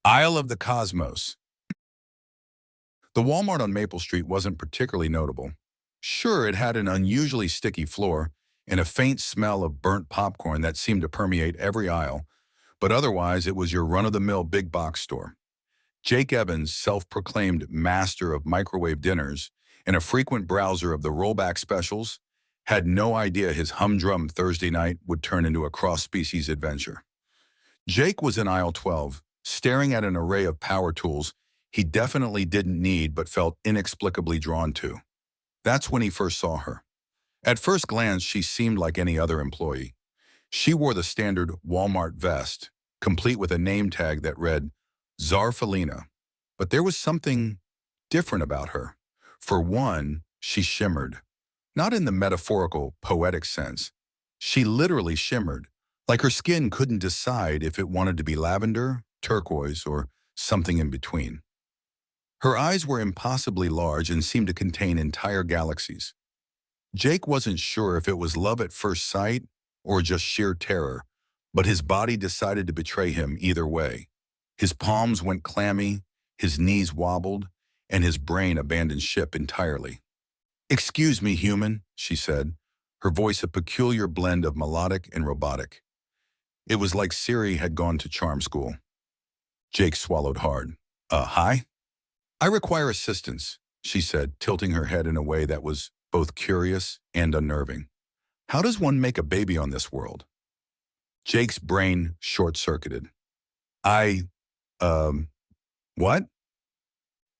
Isle of the Cosmos. The Walmart on Maple Street wasn't particularly notable. Sure, it had an unusually sticky floor and a faint smell of burnt popcorn that seemed to permeate every aisle, but otherwise it was your run-of-the-mill big box store. Jake Evans, self-proclaimed master of microwave dinners and a frequent browser of the rollback specials, had no idea his humdrum Thursday night would turn into a cross-species adventure. Jake was in aisle 12, staring at an array of power tools he definitely didn't need but felt inexplicably drawn to. That's when he first saw her. At first glance, she seemed like any other employee. She wore the standard Walmart vest, complete with a name tag that read Zarfalina. But there was something different about her. For one, she shimmered. Not in the metaphorical, poetic sense. She literally shimmered, like her skin couldn't decide if it wanted to be lavender, turquoise, or something in between. Her eyes were impossibly large and seemed to contain entire galaxies. Jake wasn't sure if it was love at first sight or just sheer terror, but his body decided to betray him either way. His palms went clammy, his knees wobbled, and his brain abandoned ship entirely. "Excuse me, human," she said, her voice a peculiar blend of melodic and robotic. It was like Siri had gone to charm school. Jake swallowed hard. Hi? "I require assistance," she said, tilting her head in a way that was both curious and unnerving. "How does one make a baby on this world?" Jake's brain short-circuited. What?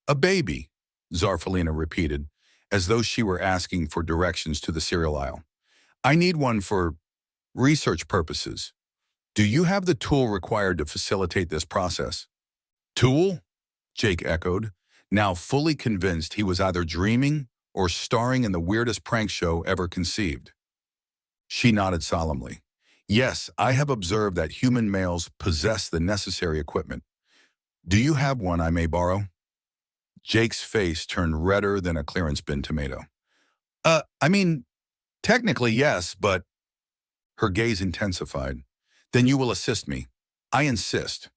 "A baby," Zarfalina repeated, as though she were asking for directions to the cereal aisle. "I need one for research purposes. Do you have the tool required to facilitate this process?" "Tool?" Jake echoed, now fully convinced he was either dreaming or starring in the weirdest prank show ever conceived. She nodded solemnly. "Yes, I have observed that human males possess the necessary equipment. Do you have one I may borrow?" Jake's face turned redder than a clearance bin tomato. I mean, technically yes, but..." Her gaze intensified. "Then you will assist me. I insist."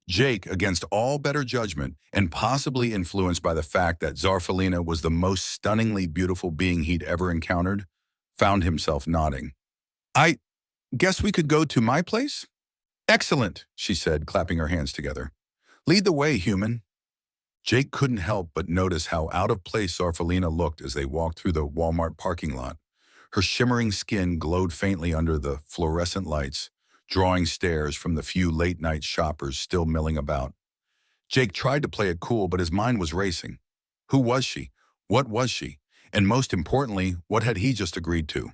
Jake, against all better judgment, and possibly influenced by the fact that Zarfalina was the most stunningly beautiful being he'd ever encountered, found himself nodding. "I guess we could go to my place?" "Excellent," she said, clapping her hands together. "Lead the way, human." Jake couldn't help but notice how out of place Zarfalina looked as they walked through the Walmart parking lot. Her shimmering skin glowed faintly under the fluorescent lights, drawing stares from the few late-night shoppers still milling about. Jake tried to play it cool, but his mind was racing. Who was she? What was she? And most importantly, what had he just agreed to?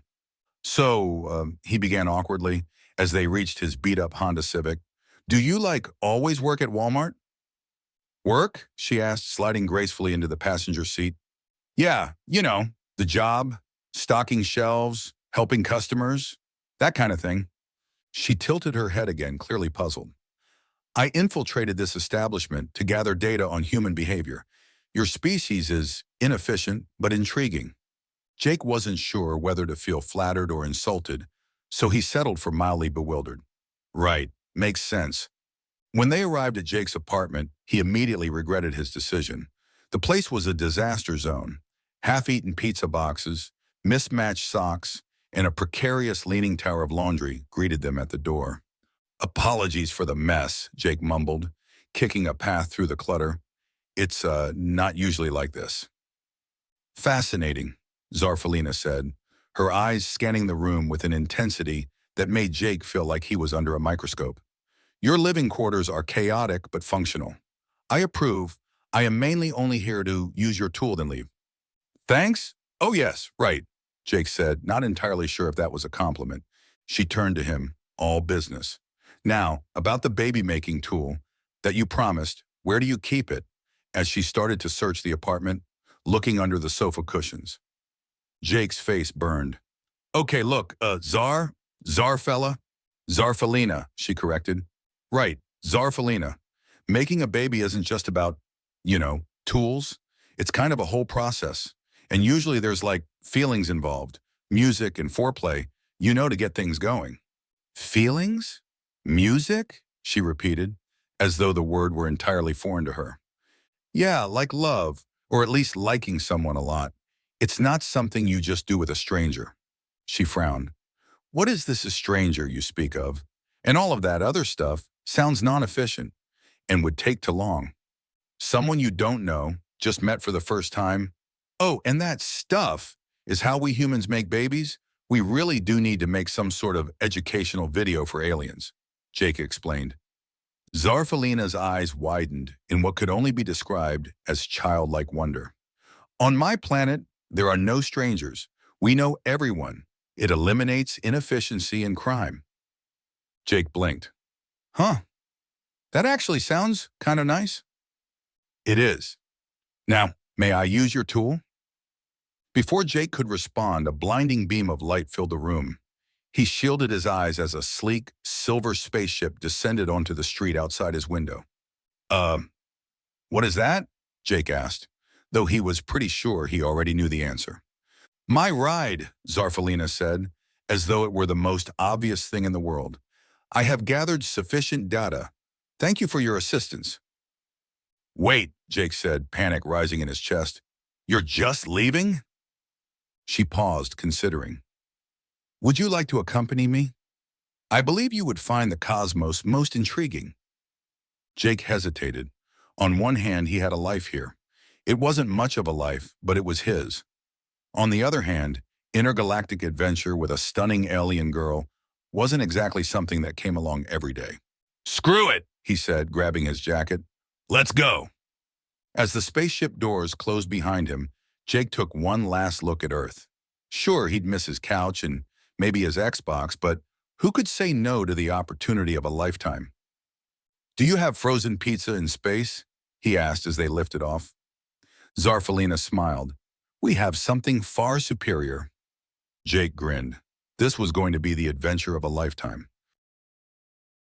"So," he began awkwardly, as they reached his beat-up Honda Civic, "do you, always work at Walmart?" "Work?" she asked, sliding gracefully into the passenger seat. "Yeah, the job, stocking shelves, helping customers, that kind of thing." She tilted her head again, clearly puzzled. "I infiltrated this establishment to gather data on human behavior. Your species is inefficient but intriguing." Jake wasn't sure whether to feel flattered or insulted, so he settled for mildly bewildered. Right, makes sense. When they arrived at Jake's apartment, he immediately regretted his decision. The place was a disaster zone. Half-eaten pizza boxes, mismatched socks, and a precarious leaning tower of laundry greeted them at the door. "Apologies for the mess," Jake mumbled, kicking a path through the clutter. "It's not usually like this." "Fascinating," Zarfalina said, her eyes scanning the room with an intensity that made Jake feel like he was under a microscope. "Your living quarters are chaotic but functional. I approve. I am mainly only here to use your tool then leave." "Thanks? Oh yes, right," Jake said, not entirely sure if that was a compliment. She turned to him, all business. "Now, about the baby-making tool that you promised, where do you keep it?" As she started to search the apartment, looking under the sofa cushions. Jake's face burned. "Okay, look, Zarfalina, she corrected. "Right, Zarfalina. Making a baby isn't just about, tools. It's kind of a whole process. And usually there's feelings involved, music and foreplay, to get things going." "Feelings? Music?" she repeated, as though the word were entirely foreign to her. Yeah, like love, or at least liking someone a lot. It's not something you just do with a stranger. She frowned. What is this a stranger you speak of? And all of that other stuff sounds non-efficient and would take too long. Someone you don't know, just met for the first time. Oh, and that stuff is how we humans make babies? We really do need to make some sort of educational video for aliens, Jake explained. Zarfalina's eyes widened in what could only be described as childlike wonder. On my planet, there are no strangers. We know everyone. It eliminates inefficiency and crime. Jake blinked. Huh, that actually sounds kind of nice. It is. Now, may I use your tool? Before Jake could respond, a blinding beam of light filled the room. He shielded his eyes as a sleek, silver spaceship descended onto the street outside his window. Uh, what is that? Jake asked, though he was pretty sure he already knew the answer. My ride, Zarfalina said, as though it were the most obvious thing in the world. I have gathered sufficient data. Thank you for your assistance. Wait, Jake said, panic rising in his chest. You're just leaving? She paused, considering. Would you like to accompany me? I believe you would find the cosmos most intriguing. Jake hesitated. On one hand, he had a life here. It wasn't much of a life, but it was his. On the other hand, intergalactic adventure with a stunning alien girl wasn't exactly something that came along every day. Screw it, he said, grabbing his jacket. Let's go. As the spaceship doors closed behind him, Jake took one last look at Earth. Sure, he'd miss his couch and maybe his Xbox, but who could say no to the opportunity of a lifetime? Do you have frozen pizza in space? He asked as they lifted off. Zarfalina smiled. We have something far superior. Jake grinned. This was going to be the adventure of a lifetime.